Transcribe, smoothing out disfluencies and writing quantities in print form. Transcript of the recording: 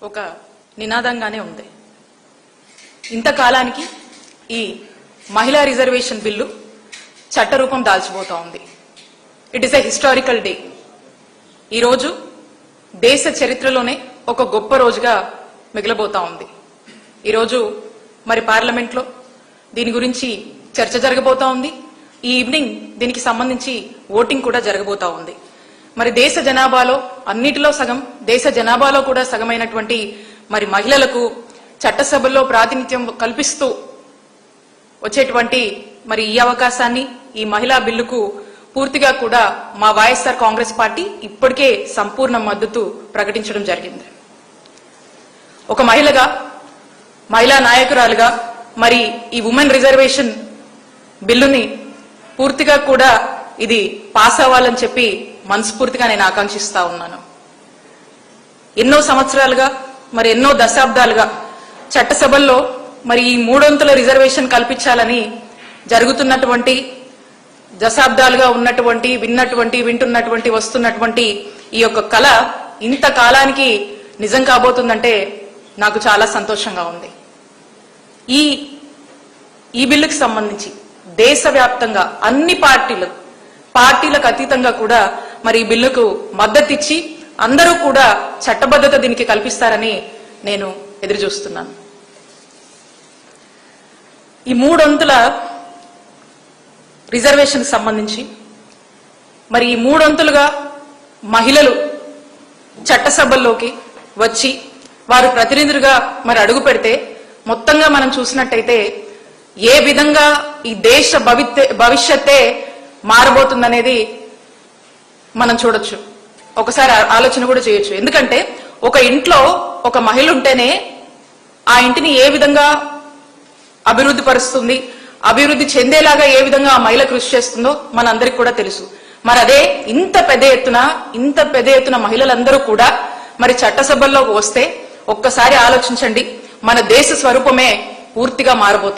ఒక నినాదంగానే ఉంది. ఇంతకాలానికి ఈ మహిళా రిజర్వేషన్ బిల్లు చట్టరూపం దాల్చిపోతా ఉంది. It is a historical day. ఈరోజు దేశ చరిత్రలోనే ఒక గొప్ప రోజుగా మిగిలబోతా ఉంది. ఈరోజు మరి పార్లమెంట్లో దీని గురించి చర్చ జరగబోతా ఉంది. ఈ ఈవినింగ్ దీనికి సంబంధించి ఓటింగ్ కూడా జరగబోతా ఉంది. మరి దేశ జనాభాలో అన్నిటిలో సగం, దేశ జనాభాలో కూడా సగమైనటువంటి మరి మహిళలకు చట్టసభల్లో ప్రాతినిధ్యం కల్పిస్తూ వచ్చేటువంటి మరి ఈ అవకాశాన్ని, ఈ మహిళా బిల్లుకు పూర్తిగా కూడా మా వైఎస్ఆర్ కాంగ్రెస్ పార్టీ ఇప్పటికే సంపూర్ణ మద్దతు ప్రకటించడం జరిగింది. ఒక మహిళగా, మహిళా నాయకురాలుగా మరి ఈ ఉమెన్ రిజర్వేషన్ బిల్లుని పూర్తిగా కూడా ఇది పాస్ అవ్వాలని చెప్పి మనస్ఫూర్తిగా నేను ఆకాంక్షిస్తా ఉన్నాను. ఎన్నో సంవత్సరాలుగా, మరి ఎన్నో దశాబ్దాలుగా చట్టసభల్లో మరి ఈ 3 రిజర్వేషన్ కల్పించాలని జరుగుతున్నటువంటి, దశాబ్దాలుగా ఉన్నటువంటి, వింటున్నటువంటి, వస్తున్నటువంటి ఈ యొక్క కళ ఇంతకాలానికి నిజం కాబోతుందంటే నాకు చాలా సంతోషంగా ఉంది. ఈ బిల్లుకి సంబంధించి దేశవ్యాప్తంగా అన్ని పార్టీలకు అతీతంగా కూడా మరి ఈ బిల్లుకు మద్దతు ఇచ్చి అందరూ కూడా చట్టబద్ధత దీనికి కల్పిస్తారని నేను ఎదురు చూస్తున్నాను. ఈ 3 రిజర్వేషన్ సంబంధించి మరి ఈ 3 మహిళలు చట్టసభల్లోకి వచ్చి వారు ప్రతినిధులుగా మరి అడుగు పెడితే మొత్తంగా మనం చూసినట్టయితే ఏ విధంగా ఈ దేశ భవిష్యత్తే మారబోతుందనేది మనం చూడొచ్చు. ఒకసారి ఆలోచన కూడా చేయొచ్చు. ఎందుకంటే ఒక ఇంట్లో ఒక మహిళ ఉంటేనే ఆ ఇంటిని ఏ విధంగా అభివృద్ధి పరుస్తుంది, అభివృద్ధి చెందేలాగా ఏ విధంగా ఆ మహిళ కృషి చేస్తుందో మనందరికి కూడా తెలుసు. మరి అదే ఇంత పెద్ద ఎత్తున మహిళలందరూ కూడా మరి చట్టసభల్లోకి వస్తే ఒక్కసారి ఆలోచించండి, మన దేశ స్వరూపమే పూర్తిగా మారబోతుంది.